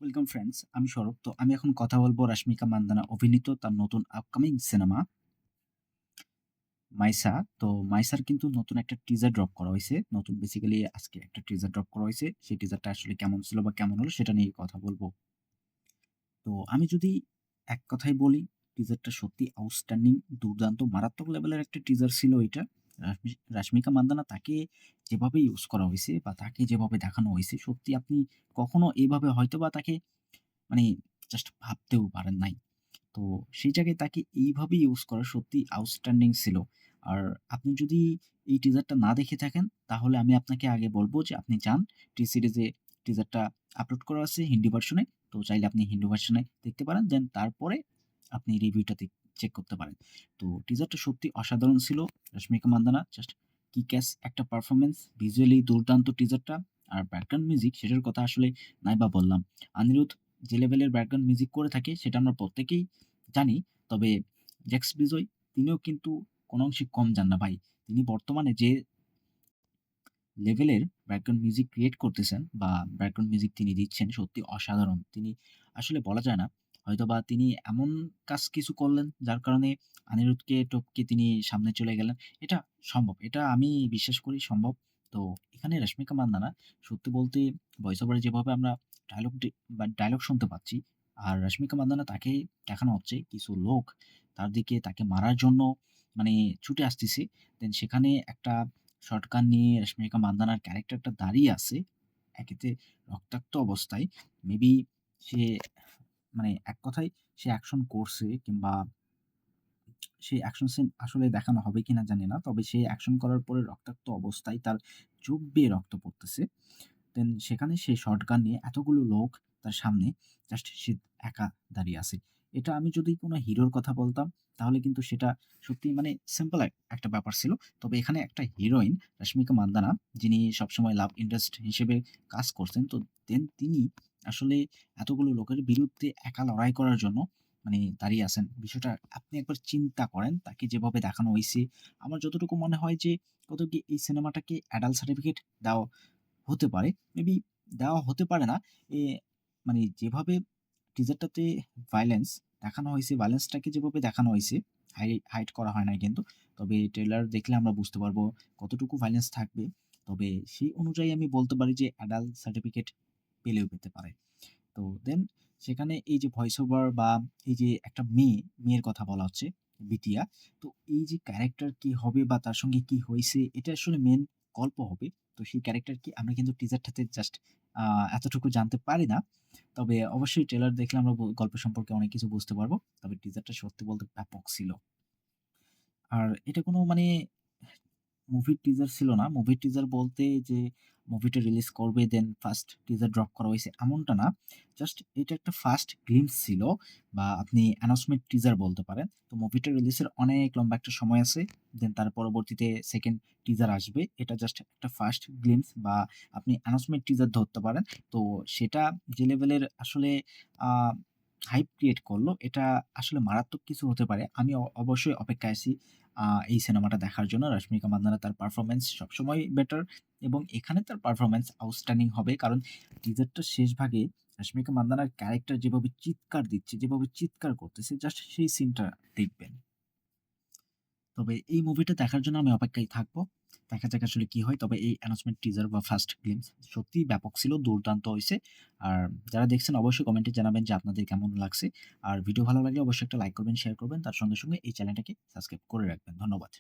Welcome friends, আমি সৌরভ। তো আমি এখন কথা বলবো রাশ্মিকা মান্দানা অভিনীত তার নতুন আপকামিং সিনেমা 'মাইসা'। তো 'মাইসা'র কিন্তু নতুন একটা টিজার ড্রপ করা হইছে। নতুন বেসিক্যালি আজকে একটা টিজার ড্রপ করা হইছে। সেই টিজারটা আসলে কেমন ছিল বা কেমন হলো সেটা নিয়ে কথা বলবো। তো আমি যদি এক কথায় বলি, টিজারটা সত্যি আউটস্ট্যান্ডিং, দুর্দান্ত, মারাত্মক লেভেলের একটা টিজার ছিল এইটা। রাশ্মিকা মান্দানা তাকে যেভাবে ইউজ করা হইছে বা তাকে যেভাবে দেখানো হইছে, সত্যি আপনি কখনো এভাবে হয়তোবা তাকে মানে জাস্ট ভাবতেও পারেন নাই। তো সেই জায়গায় তাকে এইভাবে ইউজ করা সত্যিই আউটস্ট্যান্ডিং ছিল। আর আপনি যদি এই টিজারটা না দেখে থাকেন, তাহলে আমি আপনাকে আগে বলব যে আপনি যান, টি সিরিজে টিজারটা আপলোড করা আছে হিন্দি ভার্শনে। তো চাইলে আপনি হিন্দি ভার্শনে দেখতে পারেন। দেন তারপরে আপনি রিভিউটা চেক করতে পারেন। তো টিজারটা সত্যি অসাধারণ ছিল। Rashmika Mandanna just kick ass একটা পারফরম্যান্স, ভিজুয়ালি দুর্দান্ত টিজারটা। আর ব্যাকগ্রাউন্ড মিউজিক সেটার কথা আসলে নাইবা বললাম। অনিরুদ্ধ যে লেভেলের ব্যাকগ্রাউন্ড মিউজিক করে থাকে সেটা আমরা প্রত্যেকেই জানি। তবে জ্যাক্স বিজয় তিনিও কিন্তু কোনো অংশে কম যান না ভাই। তিনি বর্তমানে যে লেভেলের ব্যাকগ্রাউন্ড মিউজিক ক্রিয়েট করতেছেন বা ব্যাকগ্রাউন্ড মিউজিক তিনি দিচ্ছেন সত্যি অসাধারণ। তিনি আসলে বলা যায় না। হয়তোবা তিনি এমন কাজ কিছু করলেন যার কারণে অনিরুদ্ধকে টপকে তিনি সামনে চলে গেলেন। এটা সম্ভব। এটা আমি বিশ্বাস করি সম্ভব। তো এখানে রশ্মিকা মান্দানা সত্যি বলতে ভয়েস ওভারে যেভাবে আমরা ডায়ালগ শুনতে পাচ্ছি, আর রশ্মিকা মান্দানা তাকে দেখানো হচ্ছে কিছু লোক তার দিকে তাকে মারার জন্য মানে ছুটে আসতেছে। দেন সেখানে একটা শটগান নিয়ে রশ্মিকা মান্দানার ক্যারেক্টারটা দাঁড়িয়ে আছে। একেতে রক্তাক্ত অবস্থায়। মেবি সে এক কথায় সে অ্যাকশন করছে কিংবা সেই অ্যাকশন সিন আসলে দেখানো হবে কিনা জানি না। তবে সে অ্যাকশন করার পরে রক্তাক্ত অবস্থায় তার চোখ বেয়ে রক্ত পড়তেছে। দেন সেখানে সে শটগান নিয়ে এতগুলো লোক তার সামনে জাস্ট সে একা দাঁড়িয়ে আছে। এটা আমি যদি কোনো হিরোর কথা বলতাম তাহলে কিন্তু সেটা সত্যিই সিম্পল একটা ব্যাপার ছিল। তবে এখানে একটা হিরোইন রশ্মিকা মান্দানা যিনি সবসময় লাভ ইন্টারেস্ট হিসেবে কাজ করছেন। তো দেন তিনি আসলে এতগুলো লোকের বিরুদ্ধে একা লড়াই করার জন্য দাঁড়িয়ে আছেন। বিষয়টা আপনি একবার চিন্তা করেন তাকে যেভাবে দেখানো হইছে। আমার যতটুকু মনে হয় যে কত কি এই সিনেমাটাকে অ্যাডাল্ট সার্টিফিকেট দেওয়া হতে পারে। মেবি দেওয়া হতে পারে না। এ যেভাবে টিজারটাতে ভায়োলেন্স দেখানো হইছে, ভায়োলেন্সটাকে যেভাবে দেখানো হইছে, হাইড করা হয় নাই কিন্তু। তবে ট্রেইলার দেখলে আমরা বুঝতে পারবো কতটুকু ভায়োলেন্স থাকবে। তবে সেই অনুযায়ী আমি বলতে পারি যে অ্যাডাল্ট সার্টিফিকেট পেলেও পেতে পারে। তো দেন সেখানে এই যে ভয়েস ওভার বা এই যে একটা মেয়ের কথা বলা হচ্ছে বিটিয়া। তো এই যে ক্যারেক্টার কি হবে বা তার সঙ্গে কি হইছে এটা আসলে মেইন গল্প হবে। তো সেই ক্যারেক্টার কি আমরা কিন্তু টিজারটাতে জাস্ট আ এতটুকু জানতে পারি না। তবে অবশ্যই ট্রেলার দেখলে আমরা গল্প সম্পর্কে অনেক কিছু বুঝতে পারবো। তবে টিজারটা সত্যি বলতে ব্যাপক ছিল। আর এটা কোনো মুভির টিজার ছিল না। মুভির টিজার বলতে যে মুভিটা রিলিজ করবে দেন ফার্স্ট টিজার ড্রপ করা হইছে এমনটা না। জাস্ট এটা একটা ফার্স্ট গ্লিম্পস ছিল বা আপনি অ্যানাউন্সমেন্ট টিজার বলতে পারেন। তো মুভিটা রিলিজের অনেক লম্বা একটা সময় আছে। দেন তার পরবর্তীতে 2nd টিজার আসবে। এটা জাস্ট একটা ফার্স্ট গ্লিম্পস বা আপনি অ্যানাউন্সমেন্ট টিজার ধরতে পারেন। তো সেটা যে লেভেলের আসলে আ হাইপ ক্রিয়েট করলো এটা আসলে মারাত্মক কিছু হতে পারে। আমি অবশ্যই অপেক্ষায় আছি আ এই সিনেমাটা দেখার জন্য। রশ্মিকা মান্দানা তার পারফরম্যান্স সবসময়ই বেটার এবং এখানে তার পারফরম্যান্স আউটস্ট্যান্ডিং হবে। কারণ টিজারটার শেষ ভাগে রশ্মিকা মান্দানার ক্যারেক্টার যেভাবে চিৎকার দিচ্ছে, যেভাবে চিৎকার করতেছে জাস্ট সেই সিনটা দেখবেন। তবে এই মুভিটা দেখার জন্য আমি অপেক্ষায় থাকবো। দেখা যাক আসলে কি হয়। তবে এই অ্যানাউন্সমেন্ট টিজার বা ফার্স্ট গ্লিম্পস সত্যিই ব্যাপক ছিল, দুর্দান্ত হইছে। আর যারা দেখছেন অবশ্যই কমেন্টে জানাবেন যে আপনাদের কেমন লাগছে। আর ভিডিও ভালো লাগলে অবশ্যই একটা লাইক করবেন, শেয়ার করবেন। তার সঙ্গে এই চ্যানেলটাকে সাবস্ক্রাইব করে রাখবেন। ধন্যবাদ।